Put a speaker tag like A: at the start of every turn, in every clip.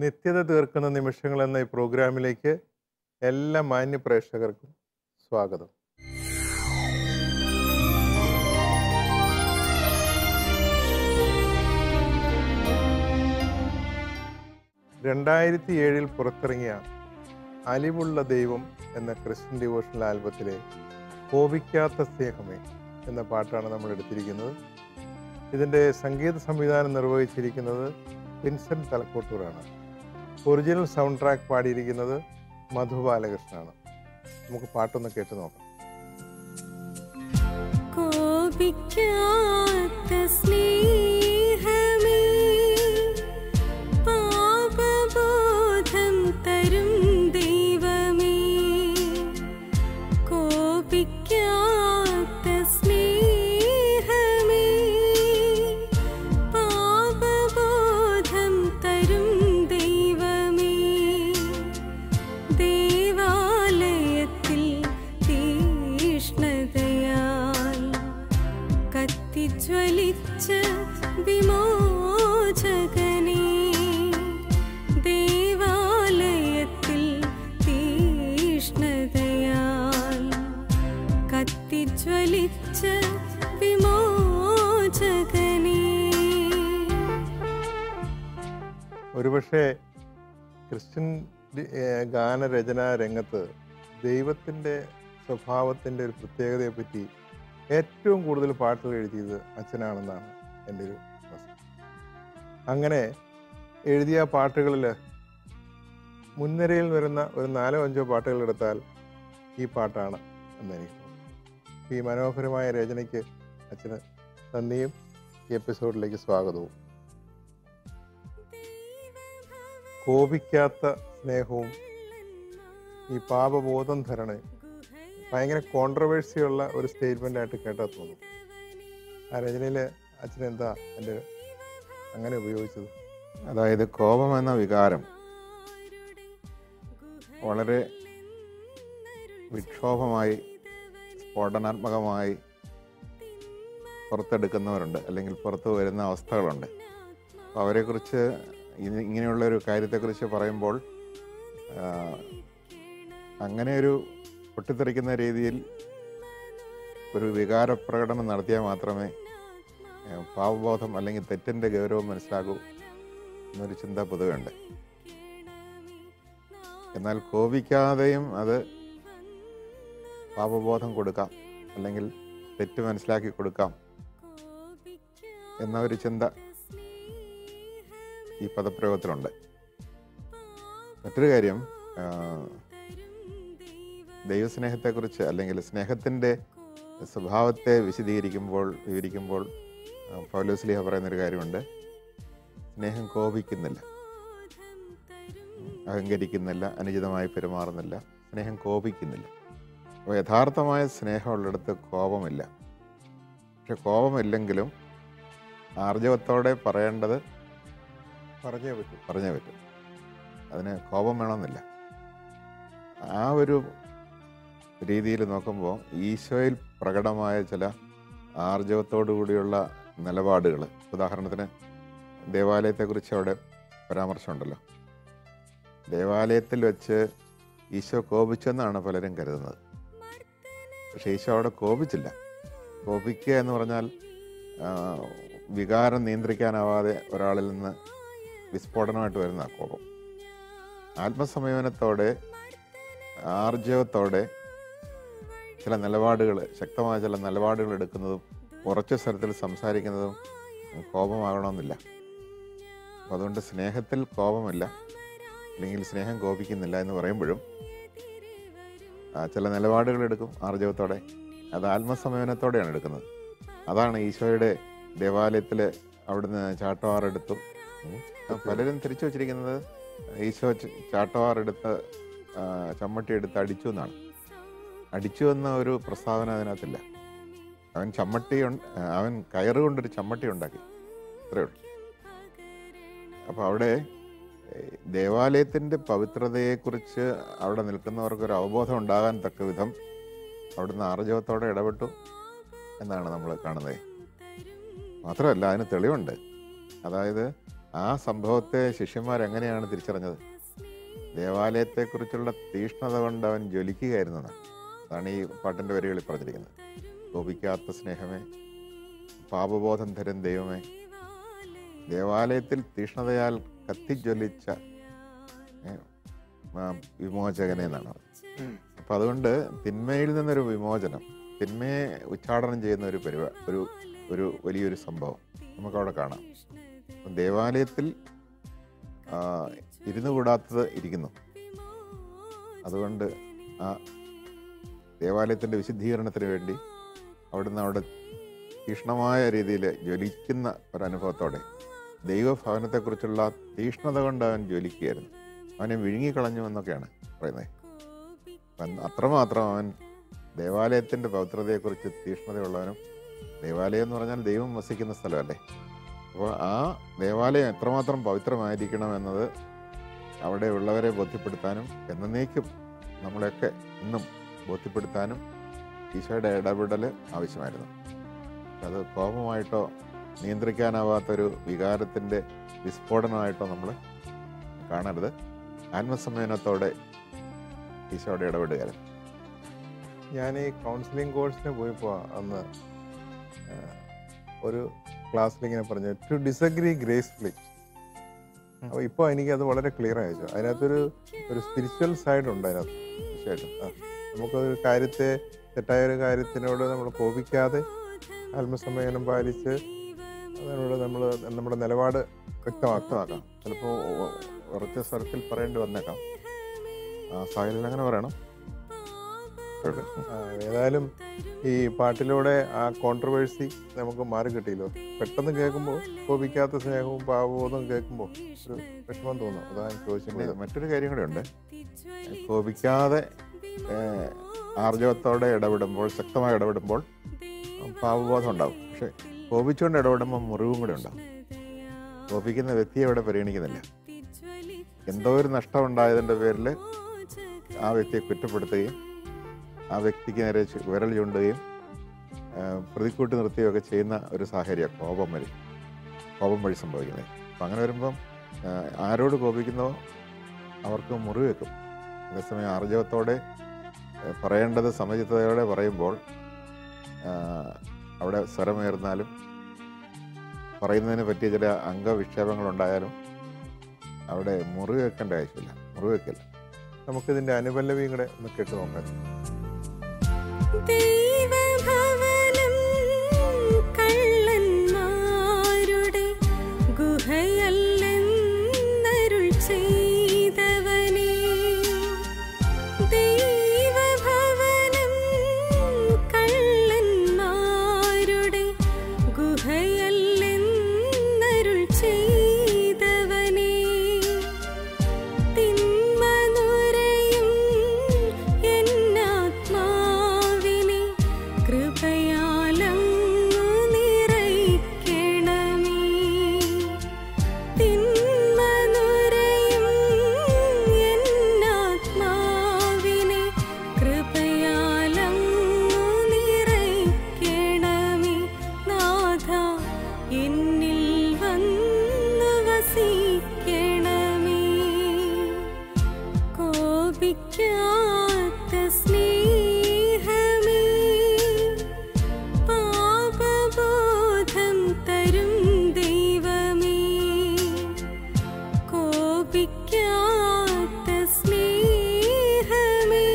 A: നിത്യത തീർക്കുന്ന നിമിഷങ്ങൾ എന്ന ഈ പ്രോഗ്രാമിലേക്ക് എല്ലാ മാന്യ പ്രേക്ഷകർക്കും സ്വാഗതം. രണ്ടായിരത്തി പുറത്തിറങ്ങിയ അലിവുള്ള ദൈവം എന്ന ക്രിസ്ത്യൻ ഡിവോഷണൽ ആൽബത്തിലെ കോപിക്കാത്ത സ്നേഹമേ എന്ന പാട്ടാണ് നമ്മൾ എടുത്തിരിക്കുന്നത്. ഇതിൻ്റെ സംഗീത സംവിധാനം നിർവഹിച്ചിരിക്കുന്നത് വിൻസെൻ്റ് തലക്കോട്ടൂരാണ്. ഒറിജിനൽ സൗണ്ട് ട്രാക്ക് പാടിയിരിക്കുന്നത് മധു ബാലകൃഷ്ണനാണ്. നമുക്ക് പാട്ടൊന്ന് കേട്ട് നോക്കാം.
B: കോപിക്കാത്ത സ്നേഹമേ, പാപബോധം തരും ദൈവമേ, കോപിക്കാത്ത സ്നേഹമേ, പാപബോധം തരും ദൈവമേ, ദേവാലയത്തിൽ തീഷ്ണതയാൽ കത്തിജ്വലിച്ച വിമോചകനേ, ദേവാലയത്തിൽ തീഷ്ണതയാൽ കത്തിജ്വലിച്ച വിമോചകനേ.
A: ഒരുപക്ഷെ ക്രിസ്ത്യൻ ഗാനരചനാ രംഗത്ത് ദൈവത്തിൻ്റെ സ്വഭാവത്തിൻ്റെ ഒരു പ്രത്യേകതയെപ്പറ്റി ഏറ്റവും കൂടുതൽ പാട്ടുകൾ എഴുതിയത് അച്ഛനാണെന്നാണ് എൻ്റെ ഒരു വിശ്വാസം. അങ്ങനെ എഴുതിയ പാട്ടുകളിൽ മുൻനിരയിൽ വരുന്ന ഒരു 4-5 പാട്ടുകൾ എടുത്താൽ ഈ പാട്ടാണ് എന്നെനിക്ക് തോന്നുന്നു. ഈ മനോഹരമായ രചനയ്ക്ക് അച്ഛന് നന്ദിയും ഈ എപ്പിസോഡിലേക്ക് സ്വാഗതവും. കോപിക്കാത്ത സ്നേഹവും ഈ പാപബോധം ധരണേ ഭയങ്കര കോൺട്രവേഴ്സിയുള്ള ഒരു സ്റ്റേറ്റ്മെൻ്റ് ആയിട്ട് കേട്ടാൽ തോന്നും. ആ രചനയിൽ അച്ഛൻ എന്താ എൻ്റെ അങ്ങനെ ഉപയോഗിച്ചത്?
C: അതായത് കോപം എന്ന വികാരം വളരെ വിക്ഷോഭമായി സ്ഫോടനാത്മകമായി പുറത്തെടുക്കുന്നവരുണ്ട്, അല്ലെങ്കിൽ പുറത്ത് വരുന്ന അവസ്ഥകളുണ്ട്. അപ്പോൾ അവരെക്കുറിച്ച് ഇങ്ങനെയുള്ളൊരു കാര്യത്തെക്കുറിച്ച് പറയുമ്പോൾ അങ്ങനെ ഒരു പൊട്ടിത്തെറിക്കുന്ന രീതിയിൽ ഒരു വികാരപ്രകടനം നടത്തിയാൽ മാത്രമേ പാപബോധം അല്ലെങ്കിൽ തെറ്റിൻ്റെ ഗൗരവം മനസ്സിലാകൂ എന്നൊരു ചിന്ത പൊതുവെയുണ്ട്. എന്നാൽ കോപിക്കാതെയും അത് പാപബോധം കൊടുക്കാം, അല്ലെങ്കിൽ തെറ്റ് മനസ്സിലാക്കി കൊടുക്കാം എന്ന ഒരു ചിന്ത ഈ പദപ്രയോഗത്തിലുണ്ട്. മറ്റൊരു കാര്യം, ദൈവസ്നേഹത്തെക്കുറിച്ച് അല്ലെങ്കിൽ സ്നേഹത്തിൻ്റെ സ്വഭാവത്തെ വിവരിക്കുമ്പോൾ പൗലോസ്ലീഹ പറയുന്നൊരു കാര്യമുണ്ട്. സ്നേഹം കോപിക്കുന്നില്ല, അഹങ്കരിക്കുന്നില്ല, അനുചിതമായി പെരുമാറുന്നില്ല, സ്നേഹം കോപിക്കുന്നില്ല. അപ്പോൾ യഥാർത്ഥമായ സ്നേഹമുള്ളിടത്ത് കോപമില്ല. പക്ഷെ കോപമില്ലെങ്കിലും ആർജവത്തോടെ പറയേണ്ടത് പറഞ്ഞേ പറ്റും. അതിന് കോപം വേണമെന്നില്ല. ആ ഒരു രീതിയിൽ നോക്കുമ്പോൾ ഈശോയിൽ പ്രകടമായ ചില ആർജവത്തോടു കൂടിയുള്ള നിലപാടുകൾ, ഉദാഹരണത്തിന് ദേവാലയത്തെക്കുറിച്ച് അവിടെ പരാമർശമുണ്ടല്ലോ. ദേവാലയത്തിൽ വെച്ച് ഈശോ കോപിച്ചെന്നാണ് പലരും കരുതുന്നത്. പക്ഷേ ഈശോ അവിടെ കോപിച്ചില്ല. കോപിക്കുക എന്ന് പറഞ്ഞാൽ വികാരം നിയന്ത്രിക്കാനാവാതെ ഒരാളിൽ നിന്ന് വിസ്ഫോടനമായിട്ട് വരുന്ന കോപം. ആത്മസംയമനത്തോടെ ആർജവത്തോടെ ശക്തമായ ചില നിലപാടുകൾ എടുക്കുന്നതും ഉറച്ച സ്വരത്തിൽ സംസാരിക്കുന്നതും കോപമാകണമെന്നില്ല. അപ്പം അതുകൊണ്ട് സ്നേഹത്തിൽ കോപമില്ല, അല്ലെങ്കിൽ സ്നേഹം കോപിക്കുന്നില്ല എന്ന് പറയുമ്പോഴും ചില നിലപാടുകൾ എടുക്കും ആർജവത്തോടെ. അത് ആത്മസംയമനത്തോടെയാണ് എടുക്കുന്നത്. അതാണ് ഈശോയുടെ ദേവാലയത്തിൽ അവിടുന്ന് ചാട്ടവാറെടുത്തു. പലരും തിരിച്ചു വച്ചിരിക്കുന്നത് ഈശോ ചാട്ടവാറെടുത്ത് ചമ്മട്ടി എടുത്ത് അടിച്ചു എന്നാണ്. അടിച്ചു എന്ന ഒരു പ്രസ്താവന അതിനകത്തില്ല. അവൻ കയറുകൊണ്ടൊരു ചമ്മട്ടി ഉണ്ടാക്കി, അത്രയേ ഉള്ളൂ. അപ്പോൾ അവിടെ ദേവാലയത്തിൻ്റെ പവിത്രതയെക്കുറിച്ച് അവിടെ നിൽക്കുന്നവർക്കൊരു അവബോധം ഉണ്ടാകാൻ തക്ക വിധം അവിടുന്ന് ആർജവത്തോടെ ഇടപെട്ടു എന്നാണ് നമ്മൾ കാണുന്നത്. മാത്രമല്ല അതിന് തെളിവുണ്ട്. അതായത് ആ സംഭവത്തെ ശിഷ്യന്മാരെങ്ങനെയാണ് തിരിച്ചറിഞ്ഞത്? ദേവാലയത്തെക്കുറിച്ചുള്ള തീഷ്ണത കൊണ്ട് അവൻ ജ്വലിക്കുകയായിരുന്നു എന്നാണ്. അതാണ് ഈ പാട്ടിൻ്റെ വരികളിൽ പറഞ്ഞിരിക്കുന്നത്. കോപിക്കാത്ത സ്നേഹമേ, പാപബോധം തരും ദൈവമേ, ദേവാലയത്തിൽ തീഷ്ണതയാൽ കത്തിജ്വലിച്ച വിമോചകനെ എന്നാണ്. അപ്പം അതുകൊണ്ട് തിന്മയിൽ നിന്നൊരു വിമോചനം, തിന്മയെ ഉച്ചാടനം ചെയ്യുന്ന ഒരു വലിയൊരു സംഭവം നമുക്കവിടെ കാണാം. അപ്പം ദേവാലയത്തിൽ ഇരുന്നു കൂടാത്തത് ഇരിക്കുന്നു. അതുകൊണ്ട് ആ ദേവാലയത്തിൻ്റെ വിശുദ്ധീകരണത്തിന് വേണ്ടി അവിടെ തീഷ്ണമായ രീതിയിൽ ജ്വലിക്കുന്ന ഒരനുഭവത്തോടെ ദൈവഭവനത്തെക്കുറിച്ചുള്ള തീഷ്ണത കൊണ്ട് അവൻ ജ്വലിക്കുകയായിരുന്നു. അവനെ വിഴുങ്ങിക്കളഞ്ഞു എന്നൊക്കെയാണ് പറയുന്നത്. അത്രമാത്രം അവൻ ദേവാലയത്തിൻ്റെ പവിത്രതയെക്കുറിച്ച് തീഷ്ണതയുള്ളവനും, ദേവാലയം എന്ന് പറഞ്ഞാൽ ദൈവം വസിക്കുന്ന സ്ഥലമല്ലേ, അപ്പോൾ ആ ദേവാലയം എത്രമാത്രം പവിത്രമായിരിക്കണം എന്നത് അവിടെ ഉള്ളവരെ ബോധ്യപ്പെടുത്താനും എന്നേക്കും നമ്മളെയൊക്കെ ഇന്നും ബോധ്യപ്പെടുത്താനും ഈശോയുടെ ഇടപെടൽ ആവശ്യമായിരുന്നു. അത് കോപമായിട്ടോ നിയന്ത്രിക്കാനാവാത്തൊരു വികാരത്തിൻ്റെ വിസ്ഫോടനമായിട്ടോ നമ്മൾ കാണരുത്. ആത്മസംയമനത്തോടെ ഈശോയുടെ ഇടപെടുകയായിരുന്നു.
A: ഞാൻ ഈ കൗൺസിലിംഗ് കോഴ്സിന് പോയപ്പോൾ അന്ന് ഒരു ക്ലാസ്സിലിങ്ങനെ പറഞ്ഞു, ടു ഡിസഗ്രി ഗ്രേസ്ഫുള്ളി. അപ്പോൾ ഇപ്പോൾ എനിക്കത് വളരെ ക്ലിയർ ആയിച്ചു. അതിനകത്തൊരു സ്പിരിച്വൽ സൈഡ് ഉണ്ട് അതിനകത്ത്. തീർച്ചയായിട്ടും നമുക്കൊരു കാര്യത്തെ, തെറ്റായ ഒരു കാര്യത്തിനോട് നമ്മൾ കോപിക്കാതെ ആത്മസംയമനം പാലിച്ച് അതിനോട് നമ്മുടെ നിലപാട് വ്യക്തമാക്കാം.
C: ചിലപ്പോൾ ഉറച്ച സ്വരത്തിൽ പറയേണ്ടി വന്നേക്കാം. സാഹചര്യം അങ്ങനെ പറയണം.
A: ഏതായാലും ഈ പാട്ടിലൂടെ ആ കോൺട്രവേഴ്സി നമുക്ക് മാറി കിട്ടിയല്ലോ. പെട്ടെന്ന് കേൾക്കുമ്പോൾ കോപിക്കാത്ത സ്നേഹവും പാവബോധവും കേൾക്കുമ്പോൾ ഒരു വിഷമം തോന്നും. അതാണ് ചോദിച്ചത്.
C: മറ്റൊരു കാര്യം കൂടെ ഉണ്ട്. കോപിക്കാതെ ആർജവത്തോടെ ഇടപെടുമ്പോൾ, ശക്തമായി ഇടപെടുമ്പോൾ പാവബോധം ഉണ്ടാവും. പക്ഷെ കോപിച്ചുകൊണ്ട് ഇടപെടുമ്പോൾ മുറിവും കൂടെ ഉണ്ടാവും. കോപിക്കുന്ന വ്യക്തിയെ അവിടെ പരിഗണിക്കുന്നില്ല. എന്തോ ഒരു നഷ്ടം ഉണ്ടായതിൻ്റെ പേരിൽ ആ വ്യക്തിയെ കുറ്റപ്പെടുത്തുകയും ആ വ്യക്തിക്ക് നേരെ വിരൽ ചൂണ്ടുകയും പ്രതിക്കൂട്ടി നിർത്തുകയൊക്കെ ചെയ്യുന്ന ഒരു സാഹചര്യം കോപം വഴി സംഭവിക്കുന്നത്. അപ്പം അങ്ങനെ വരുമ്പം ആരോട് കോപിക്കുന്നോ അവർക്ക് മുറിവ് വെക്കും. അതേസമയം ആർജവത്തോടെ പറയേണ്ടത് സമചിത്തതയോടെ പറയുമ്പോൾ അവിടെ സ്വരമേറുന്നാലും പറയുന്നതിന് പറ്റിയ ചില അംഗവിക്ഷേപങ്ങളുണ്ടായാലും അവിടെ മുറിവ് വെക്കേണ്ട ആവശ്യമില്ല. മുറിവ് വെക്കില്ല.
A: നമുക്കിതിൻ്റെ അനുപല്ലവിയും കൂടെ ഒന്ന് കേട്ട് നോക്കാം.
B: ദൈവഭവനം കള്ളന്മാരുടെ ഗുഹയല്ലെന്നരുൾ ചെയ്തവനേ, ദൈവഭവനം കള്ളന്മാരുടെ ഗുഹയല്ലെന്നരുൾ ചെയ്തവനേ, തിന്മ നുരയും എന്നാത്മാവിനെ കൃപയാലങ്ങു നിറയ്ക്കണമേ, തിന്മ നുരയും എന്നാത്മാവിനെ കൃപയാലങ്ങു നിറയ്ക്കണമേ, നാഥ എന്നിൽ വന്നു വസിക്കണമേ, കോപിക്കാത്ത സ്നേഹമേ, പാപബോധം തരും ദൈവമേ, കോപിക്കാത്ത സ്നേഹമേ,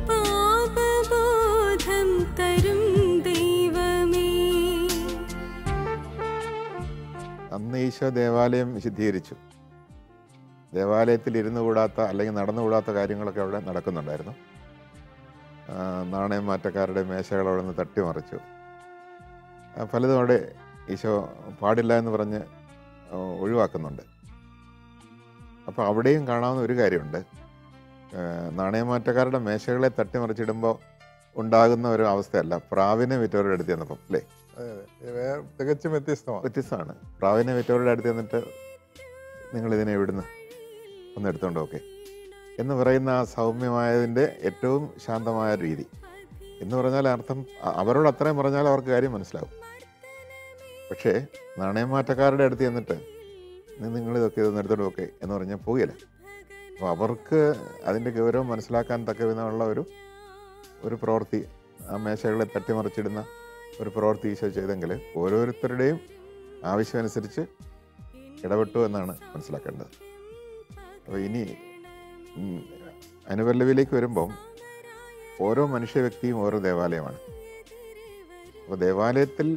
B: പാപബോധം തരും ദൈവമേ.
C: അന്ന് ഈശോ ദേവാലയം വിശുദ്ധീകരിച്ചു. ദേവാലയത്തിൽ ഇരുന്നു കൂടാത്ത അല്ലെങ്കിൽ നടന്നുകൂടാത്ത കാര്യങ്ങളൊക്കെ അവിടെ നടക്കുന്നുണ്ടായിരുന്നു. നാണയം മാറ്റക്കാരുടെ മേശകൾ അവിടെ നിന്ന് തട്ടിമറിച്ചു. പലതും അവിടെ ഈശോ പാടില്ല എന്ന് പറഞ്ഞ് ഒഴിവാക്കുന്നുണ്ട്. അപ്പോൾ അവിടെയും കാണാവുന്ന ഒരു കാര്യമുണ്ട്. നാണയമാറ്റക്കാരുടെ മേശകളെ തട്ടിമറിച്ചിടുമ്പോൾ ഉണ്ടാകുന്ന ഒരു അവസ്ഥയല്ല പ്രാവിനെ വിറ്റവരുടെ അടുത്ത് ചെന്നപ്പം, അല്ലേ?
A: തികച്ചും വ്യത്യസ്തമാണ്.
C: പ്രാവിനെ വിറ്റവരുടെ അടുത്ത് ചെന്നിട്ട് നിങ്ങളിതിനെ എവിടുന്ന് ഒന്ന് എടുത്തോണ്ട് ഓക്കെ എന്ന് പറയുന്ന ആ സൗമ്യമായതിൻ്റെ ഏറ്റവും ശാന്തമായ രീതി എന്ന് പറഞ്ഞാൽ അർത്ഥം അവരോട് അത്രയും പറഞ്ഞാൽ അവർക്ക് കാര്യം മനസ്സിലാവും. പക്ഷേ നാണയമാറ്റക്കാരുടെ അടുത്ത് ചെന്നിട്ട് നിങ്ങളിതൊക്കെ ഇതൊന്നും എടുത്തോണ്ട് ഓക്കെ എന്ന് പറഞ്ഞാൽ പോകില്ല. അപ്പോൾ അവർക്ക് അതിൻ്റെ ഗൗരവം മനസ്സിലാക്കാൻ തക്ക വിധമുള്ള ഒരു പ്രവൃത്തി, ആ മേശകളെ തട്ടിമറിച്ചിടുന്ന ഒരു പ്രവൃത്തി ഈശോ ചെയ്തെങ്കിൽ ഓരോരുത്തരുടെയും ആവശ്യമനുസരിച്ച് ഇടപെട്ടു എന്നാണ് മനസ്സിലാക്കേണ്ടത്. അപ്പോൾ ഇനി അനുപല്ലവിയിലേക്ക് വരുമ്പം ഓരോ മനുഷ്യ വ്യക്തിയും ഓരോ ദേവാലയമാണ്. അപ്പോൾ ദേവാലയത്തിൽ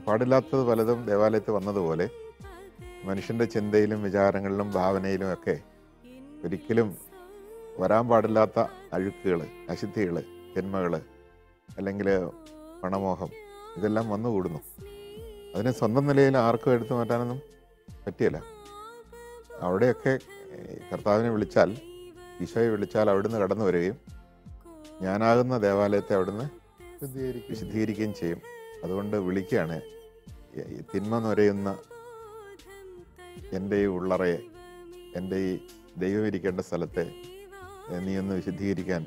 C: പാടില്ലാത്തത് പലതും ദേവാലയത്തിൽ വന്നതുപോലെ മനുഷ്യൻ്റെ ചിന്തയിലും വിചാരങ്ങളിലും ഭാവനയിലും ഒക്കെ ഒരിക്കലും വരാൻ പാടില്ലാത്ത അഴുക്കുകൾ, അശുദ്ധികൾ, ജന്മകൾ, അല്ലെങ്കിൽ പണമോഹം, ഇതെല്ലാം വന്നുകൂടുന്നു. അതിനെ സ്വന്തം നിലയിൽ ആർക്കും എടുത്തു മാറ്റാനൊന്നും പറ്റിയല്ല. അവിടെയൊക്കെ കർത്താവിനെ വിളിച്ചാൽ, ഈശോയെ വിളിച്ചാൽ അവിടുന്ന് കടന്നു വരികയും ഞാനാകുന്ന ദേവാലയത്തെ അവിടുന്ന് വിശുദ്ധീകരിക്കുകയും ചെയ്യും. അതുകൊണ്ട് വിളിക്കുകയാണ്, തിന്മ നുരയുന്ന എൻ്റെ ഈ ഉള്ളറയെ, എൻ്റെ ഈ ദൈവം ഇരിക്കേണ്ട സ്ഥലത്തെ നീ ഒന്ന് വിശുദ്ധീകരിക്കാൻ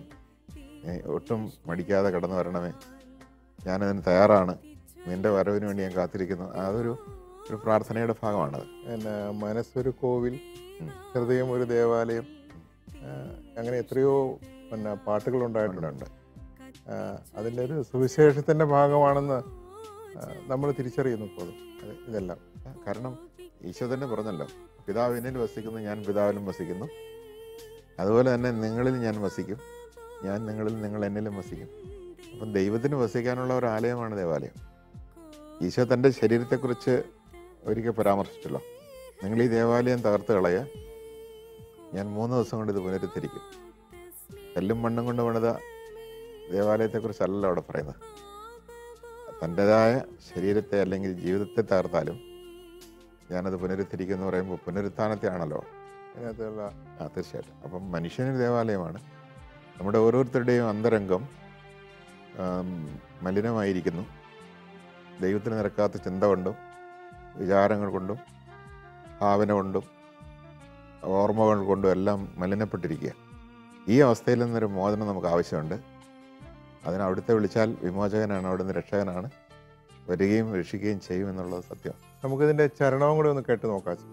C: ഒട്ടും മടിക്കാതെ കടന്നു വരണമേ, ഞാനതിന് തയ്യാറാണ്, നിൻ്റെ വരവിന് വേണ്ടി ഞാൻ കാത്തിരിക്കുന്നു. അതൊരു പ്രാർത്ഥനയുടെ ഭാഗമാണത്.
A: പിന്നെ മനസ്സൊരു കോവിൽ, ഹൃദയം ഒരു ദേവാലയം, അങ്ങനെ എത്രയോ പിന്നെ പാട്ടുകളുണ്ടായിട്ടുണ്ട്. അതിൻ്റെ ഒരു സുവിശേഷത്തിൻ്റെ ഭാഗമാണെന്ന് നമ്മൾ തിരിച്ചറിയുന്നു ഇപ്പോൾ ഇതെല്ലാം.
C: കാരണം ഈശോ തന്നെ പറഞ്ഞല്ലോ, പിതാവ് എന്നിൽ വസിക്കുന്നു, ഞാൻ പിതാവിലും വസിക്കുന്നു, അതുപോലെ തന്നെ നിങ്ങളിൽ ഞാൻ വസിക്കും, ഞാൻ നിങ്ങളിൽ, നിങ്ങൾ എന്നിലും വസിക്കും. അപ്പം ദൈവത്തിന് വസിക്കാനുള്ള ഒരു ആലയമാണ് ദേവാലയം. ഈശോ തൻ്റെ ശരീരത്തെക്കുറിച്ച് ഒരിക്കൽ പരാമർശിച്ചല്ലോ, നിങ്ങൾ ഈ ദേവാലയം തകർത്ത് കളയുക, ഞാൻ 3 ദിവസം കൊണ്ട് ഇത് പുനരുദ്ധരിക്കും. കല്ലും മണ്ണും കൊണ്ട് പണിത ദേവാലയത്തെക്കുറിച്ചല്ല അവിടെ പറയുന്നത്. തൻ്റെതായ ശരീരത്തെ അല്ലെങ്കിൽ ജീവിതത്തെ തകർത്താലും ഞാനത് പുനരുദ്ധരിക്കും എന്ന് പറയുമ്പോൾ പുനരുത്ഥാനത്തെ ആണല്ലോ
A: അതിനകത്തുള്ള.
C: തീർച്ചയായിട്ടും. അപ്പം മനുഷ്യനൊരു ദേവാലയമാണ്. നമ്മുടെ ഓരോരുത്തരുടെയും അന്തരംഗം മലിനമായിരിക്കുന്നു. ദൈവത്തിന് നിരക്കാത്ത ചിന്ത കൊണ്ടും വിചാരങ്ങൾ കൊണ്ടും ഭാവന കൊണ്ടും ഓർമ്മകൾ കൊണ്ടും എല്ലാം മലിനപ്പെട്ടിരിക്കുക. ഈ അവസ്ഥയിൽ നിന്നൊരു മോചനം നമുക്ക് ആവശ്യമുണ്ട്. അതിന് അവിടുത്തെ വിളിച്ചാൽ വിമോചകനാണ്, അവിടുന്ന് രക്ഷകനാണ്, വരികയും രക്ഷിക്കുകയും ചെയ്യും എന്നുള്ളത് സത്യം.
A: നമുക്കിതിൻ്റെ ചരണവും കൂടെ ഒന്ന് കേട്ട് നോക്കാം.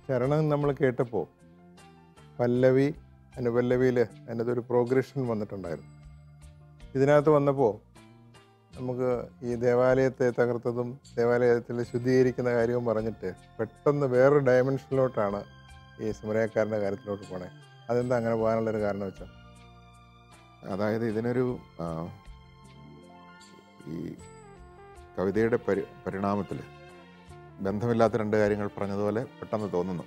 A: ചരണം നമ്മൾ കേട്ടപ്പോൾ പല്ലവി അനുപല്ലവിയിൽ അതിനകത്ത് ഒരു പ്രോഗ്രഷൻ വന്നിട്ടുണ്ടായിരുന്നു. ഇതിനകത്ത് വന്നപ്പോൾ നമുക്ക് ഈ ദേവാലയത്തെ തകർത്തതും ദേവാലയത്തിൽ ശുദ്ധീകരിക്കുന്ന കാര്യവും പറഞ്ഞിട്ട് പെട്ടെന്ന് വേറൊരു ഡയമെൻഷനിലോട്ടാണ് ഈ സമരക്കാരൻ്റെ കാര്യത്തിലോട്ട് പോണേ. അതെന്താ അങ്ങനെ പോകാനുള്ളൊരു കാരണം വെച്ചാൽ?
C: അതായത് ഇതിനൊരു ഈ കവിതയുടെ പരിണാമത്തിൽ ബന്ധമില്ലാത്ത രണ്ട് കാര്യങ്ങൾ പറഞ്ഞതുപോലെ പെട്ടെന്ന് തോന്നുന്നു.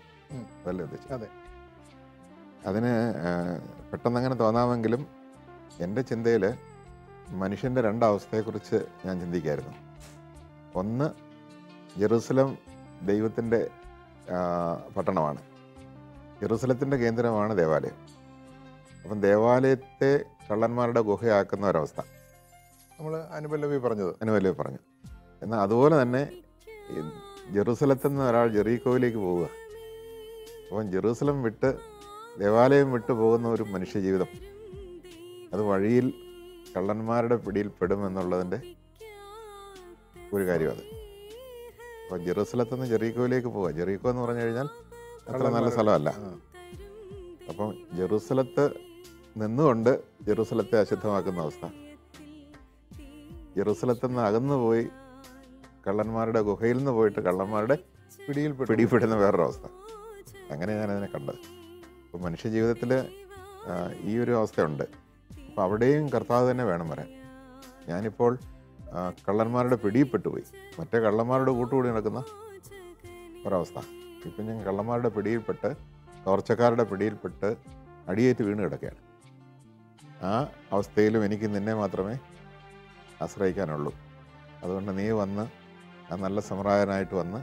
C: അതല്ലേ ഉദ്ദേശിച്ചത്?
A: അതെ.
C: അതിന് പെട്ടെന്ന് അങ്ങനെ തോന്നാമെങ്കിലും എൻ്റെ ചിന്തയിൽ മനുഷ്യൻ്റെ രണ്ടവസ്ഥയെക്കുറിച്ച് ഞാൻ ചിന്തിക്കായിരുന്നു. ഒന്ന്, ജെറുസലം ദൈവത്തിൻ്റെ പട്ടണമാണ്. ജെറുസലത്തിൻ്റെ കേന്ദ്രമാണ് ദേവാലയം. അപ്പം ദേവാലയത്തെ കള്ളന്മാരുടെ ഗുഹയാക്കുന്ന ഒരവസ്ഥ
A: നമ്മൾ അനുപല്ലവി പറഞ്ഞു.
C: എന്നാൽ അതുപോലെ തന്നെ ജെറുസലത്തിൽ നിന്ന് ഒരാൾ ജെറീക്കോയിലേക്ക് പോവുക. അപ്പം ജെറൂസലം വിട്ട് ദേവാലയം വിട്ടു പോകുന്ന ഒരു മനുഷ്യ ജീവിതം, അത് വഴിയിൽ കള്ളന്മാരുടെ പിടിയിൽ പെടുമെന്നുള്ളതിൻ്റെ ഒരു കാര്യം അത്. അപ്പോൾ ജെറൂസലത്തിൽ നിന്ന് ജെറീക്കോയിലേക്ക് പോവുക. ജെറീക്കോ എന്ന് പറഞ്ഞു കഴിഞ്ഞാൽ അത്ര നല്ല സ്ഥലമല്ല. അപ്പം ജെറൂസലത്ത് നിന്നുകൊണ്ട് ജെറൂസലത്തെ അശുദ്ധമാക്കുന്ന അവസ്ഥ, ജെറൂസലത്തിൽ നിന്ന് അകന്നു പോയി കള്ളന്മാരുടെ ഗുഹയിൽ നിന്ന് പോയിട്ട് കള്ളന്മാരുടെ പിടിയിൽപ്പെടുന്ന വേറൊരവസ്ഥ. അങ്ങനെ ഞാനതിനെ കണ്ടത്. അപ്പോൾ മനുഷ്യ ജീവിതത്തിൽ ഈ ഒരു അവസ്ഥയുണ്ട്. അപ്പോൾ അവിടെയും കർത്താവ് തന്നെ വേണം വരാൻ. ഞാനിപ്പോൾ കള്ളന്മാരുടെ പിടിയിൽപ്പെട്ടുപോയി, മറ്റേ കള്ളന്മാരുടെ കൂട്ടുകൂടി നടക്കുന്ന ഒരവസ്ഥ. ഇപ്പം ഞാൻ കള്ളന്മാരുടെ പിടിയിൽപ്പെട്ട്, കവർച്ചക്കാരുടെ പിടിയിൽപ്പെട്ട് അടിയേറ്റ് വീണ് കിടക്കുകയാണ്. ആ അവസ്ഥയിലും എനിക്ക് നിന്നെ മാത്രമേ ആശ്രയിക്കാനുള്ളൂ. അതുകൊണ്ട് നീ വന്ന് ആ നല്ല സമറായനായിട്ട് വന്ന്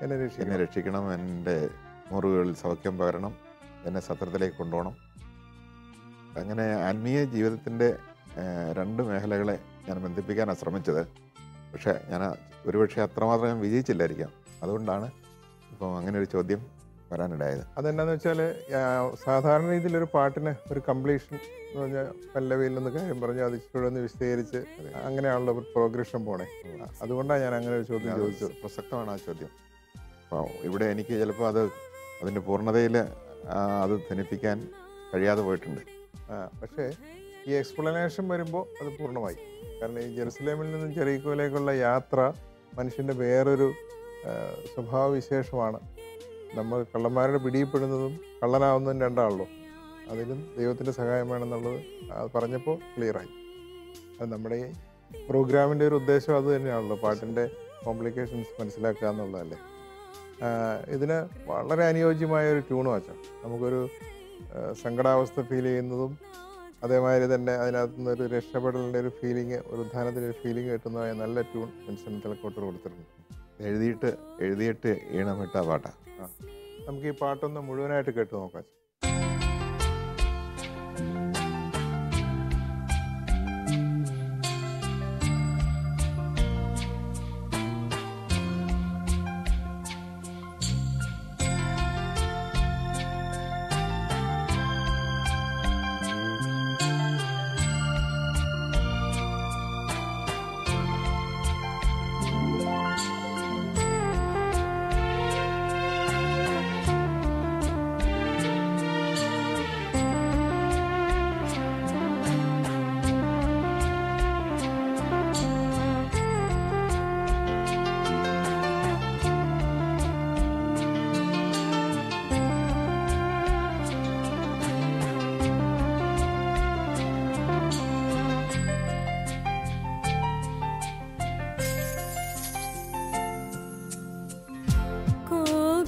C: എന്നെ രക്ഷിക്കണം, എൻ്റെ മുറിവുകളിൽ സൗഖ്യം പകരണം, എന്നെ സത്രത്തിലേക്ക് കൊണ്ടുപോകണം. അങ്ങനെ ആത്മീയ ജീവിതത്തിൻ്റെ രണ്ട് മേഖലകളെ ഞാൻ ബന്ധിപ്പിക്കാനാണ് ശ്രമിച്ചത്. പക്ഷേ ഞാൻ ഒരുപക്ഷെ അത്രമാത്രം ഞാൻ വിജയിച്ചില്ലായിരിക്കാം. അതുകൊണ്ടാണ് ഇപ്പം അങ്ങനെ ഒരു ചോദ്യം വരാനിടയായത്.
A: അതെന്താണെന്ന് വെച്ചാൽ സാധാരണ രീതിയിലൊരു പാട്ടിന് ഒരു കംപ്ലീഷൻ എന്ന് പറഞ്ഞാൽ പല്ലവിയിൽ നിന്ന് കാര്യം പറഞ്ഞ് അത് ഇച്ചിരി ഒന്ന് വിശദീകരിച്ച് അങ്ങനെയാണല്ലോ പ്രോഗ്രഷൻ പോണേ. അതുകൊണ്ടാണ് ഞാൻ അങ്ങനെ ഒരു ചോദ്യം ചോദിച്ചത്.
C: പ്രസക്തമാണ് ആ ചോദ്യം. അപ്പോൾ ഇവിടെ എനിക്ക് ചിലപ്പോൾ അതിൻ്റെ പൂർണ്ണതയിൽ അത് ധനിപ്പിക്കാൻ കഴിയാതെ പോയിട്ടുണ്ട്.
A: പക്ഷേ ഈ എക്സ്പ്ലനേഷൻ വരുമ്പോൾ അത് പൂർണ്ണമായി. കാരണം ഈ ജെറുസലേമിൽ നിന്നും ജെറീക്കോയിലേക്കുള്ള യാത്ര മനുഷ്യൻ്റെ വേറൊരു സ്വഭാവവിശേഷമാണ്. നമ്മൾ കള്ളന്മാരുടെ പിടിയിൽപ്പെടുന്നതും കള്ളനാവുന്നതും രണ്ടാണല്ലോ. അതിലും ദൈവത്തിൻ്റെ സഹായം വേണമെന്നുള്ളത് പറഞ്ഞപ്പോൾ ക്ലിയറായി. അത് നമ്മുടെ ഈ പ്രോഗ്രാമിൻ്റെ ഒരു ഉദ്ദേശം അത് തന്നെയാണല്ലോ, പാട്ടിൻ്റെ കോംപ്ലിക്കേഷൻസ് മനസ്സിലാക്കുക എന്നുള്ളതല്ലേ. ഇതിന് വളരെ അനുയോജ്യമായ ഒരു ട്യൂണ് വെച്ചാൽ നമുക്കൊരു സങ്കടാവസ്ഥ ഫീൽ ചെയ്യുന്നതും അതേമാതിരി തന്നെ അതിനകത്ത് നിന്നൊരു രക്ഷപ്പെടലിൻ്റെ ഒരു ഫീലിംഗ്, ഒരു ഉദ്ധാനത്തിൻ്റെ ഒരു ഫീലിംഗ് കിട്ടുന്നതായ നല്ല ട്യൂൺ വിൻസെൻ്റ് തെലക്കോട്ടർ കൊടുത്തിട്ടുണ്ട്.
C: എഴുതിയിട്ട് ഈണമിട്ട പാട്ടാണ്.
A: നമുക്ക് ഈ പാട്ടൊന്ന് മുഴുവനായിട്ട് കേട്ട് നോക്കാം.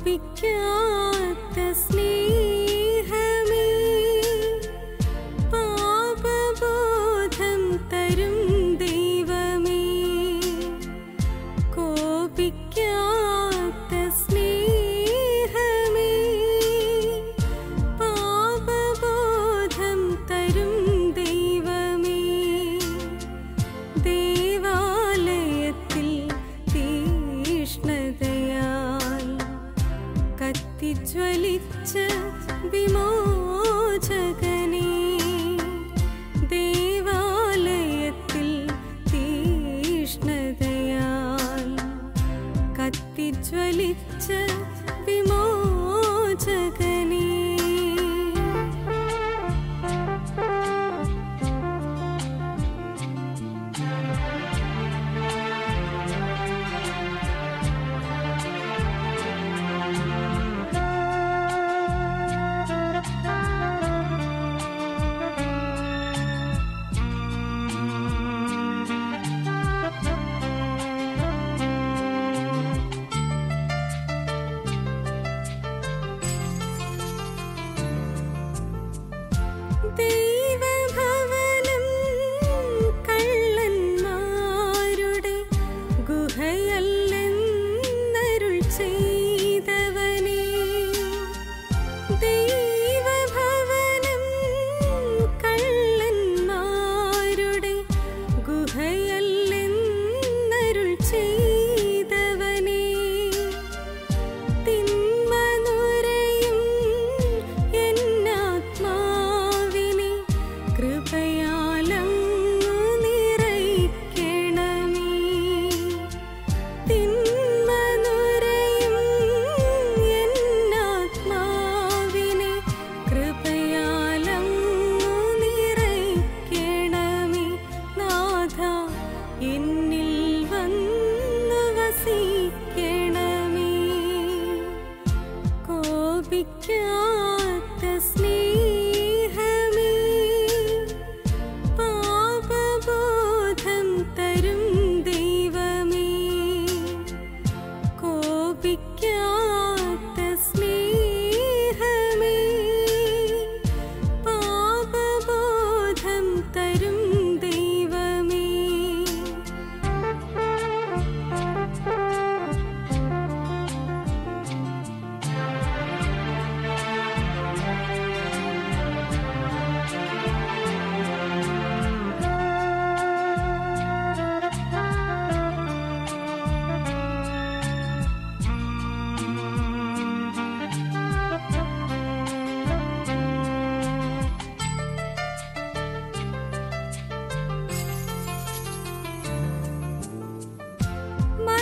B: കോപിക്കാത്ത സ്നേഹമേ, പാപബോധം തരും ദൈവമേ. കോപിക്കാത്ത സ്നേഹമേ, പാപബോധം തരും ദൈവമേ. ദേവാലയത്തിൽ തീഷ്ണതയാൽ കത്തിജ്വലിച്ച വിമോചകനേ. ദേവാലയത്തിൽ തീഷ്ണതയാൽ കത്തിജ്വലിച്ച വിമോചകനേ.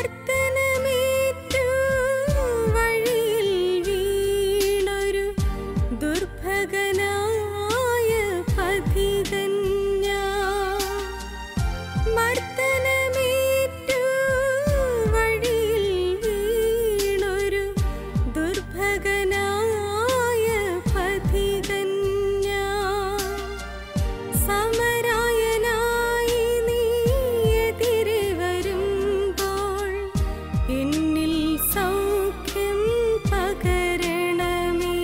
B: മർദ്ദനമേറ്റു വഴിയിൽ വീണൊരു ദുർഭഗനായ പഥികൻ ഞാൻ. മർദ്ദനമേറ്റു വഴിയിൽ വീണൊരു ദുർഭഗനായ പഥികൻ ഞാൻ. സമരായനായി നീ എതിരെ വരുമ്പോൾ എന്നിൽ സൗഖ്യം പകരണമേ.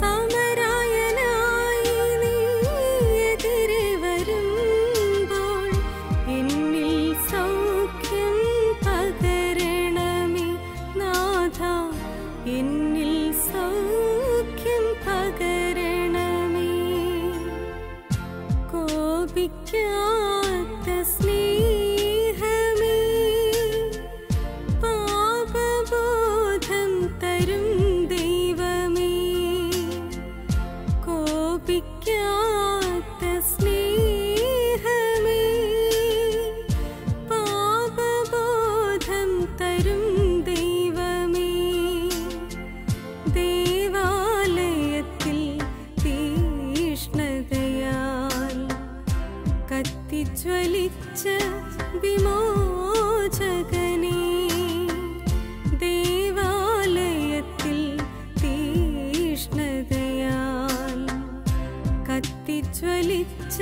B: സമരായനായി നീ എതിരെ വരുമ്പോൾ എന്നിൽ സൗഖ്യം പകരണമേ. നാഥ, എന്നിൽ സൗഖ്യം പകരണമേ. കോപിക്കാത്ത സ്നേഹമേ, പാപബോധം തരും ദൈവമേ. കോപിക്കാത്ത സ്നേഹമേ, പാപബോധം തരും ദൈവമേ. ദേവാലയത്തിൽ തീഷ്ണതയാൽ കത്തിജ്വലിച്ച വിമോചകനേ. ദേവാലയത്തിൽ തീഷ്ണതയാൽ കത്തിജ്വലിച്ച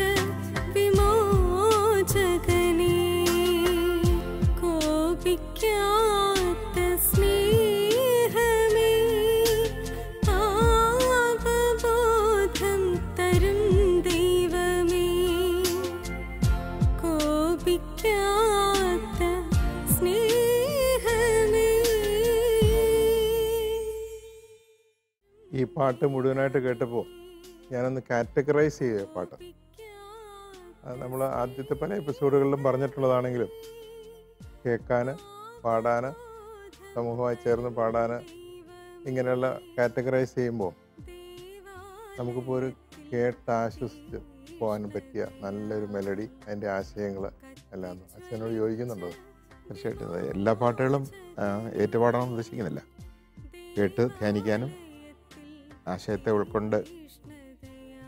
B: വിമോചകനേ. കോപിക്കാത്ത സ്നേഹമേ, പാപബോധം തരും ദൈവമേ. കോപിക്കാത്ത സ്നേഹമേ.
A: ഈ പാട്ട് മുഴുവനായിട്ട് കേട്ടപ്പോൾ ഞാനൊന്ന് കാറ്റഗറൈസ് ചെയ്യുക പാട്ട്. നമ്മൾ ആദ്യത്തെ പല എപ്പിസോഡുകളിലും പറഞ്ഞിട്ടുള്ളതാണെങ്കിലും കേൾക്കാൻ, പാടാൻ, സമൂഹമായി ചേർന്ന് പാടാൻ, ഇങ്ങനെയുള്ള കാറ്റഗറൈസ് ചെയ്യുമ്പോൾ നമുക്കിപ്പോൾ ഒരു കേട്ടാശ്വസിച്ച് പോകാൻ പറ്റിയ നല്ലൊരു മെലഡി, അതിൻ്റെ ആശയങ്ങൾ എല്ലാം അച്ഛനോട് യോജിക്കുന്നുണ്ടോ?
C: തീർച്ചയായിട്ടും അത് എല്ലാ പാട്ടുകളും ഏറ്റുപാടണമെന്ന് ഉദ്ദേശിക്കുന്നില്ല. കേട്ട് ധ്യാനിക്കാനും ആശയത്തെ ഉൾക്കൊണ്ട്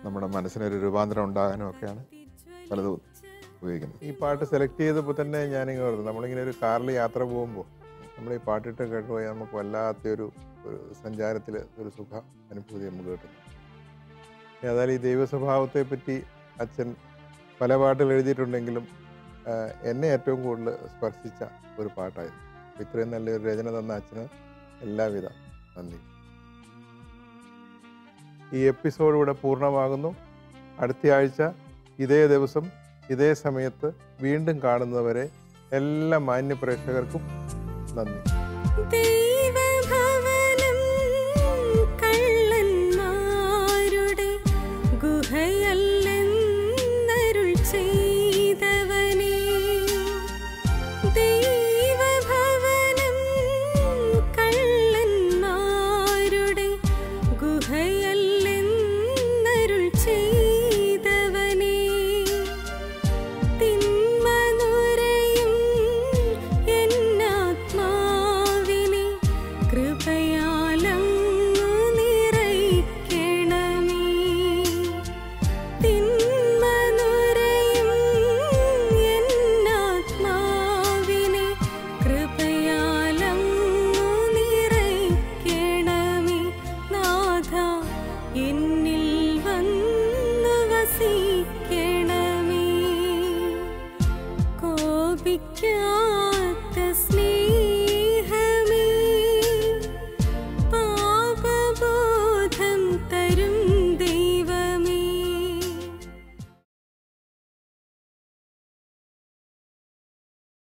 C: നമ്മുടെ മനസ്സിനൊരു രൂപാന്തരം ഉണ്ടാകാനും ഒക്കെയാണ് പലതും ഉപയോഗിക്കുന്നത്.
A: ഈ പാട്ട് സെലക്ട് ചെയ്തപ്പോൾ തന്നെ ഞാനിങ്ങനെ ഓർത്തു, നമ്മളിങ്ങനെ ഒരു കാറിൽ യാത്ര പോകുമ്പോൾ നമ്മൾ ഈ പാട്ടിട്ട് കേട്ടുപോയി നമുക്ക് വല്ലാത്തൊരു സഞ്ചാരത്തിൽ ഒരു സുഖ അനുഭൂതി നമുക്ക് കിട്ടുന്നു. ഏതായാലും ഈ ദൈവസ്വഭാവത്തെ പറ്റി അച്ഛൻ പല പാട്ടുകൾ എഴുതിയിട്ടുണ്ടെങ്കിലും എന്നെ ഏറ്റവും കൂടുതൽ സ്പർശിച്ച ഒരു പാട്ടായിരുന്നു. ഇത്രയും നല്ലൊരു രചന തന്ന അച്ഛന് എല്ലാവിധ നന്ദി. ഈ എപ്പിസോഡ് ഇവിടെ പൂർണ്ണമാകുന്നു. അടുത്ത ആഴ്ച ഇതേ ദിവസം ഇതേ സമയത്ത് വീണ്ടും കാണുന്നവരെ എല്ലാ മാന്യ പ്രേക്ഷകർക്കും നന്ദി.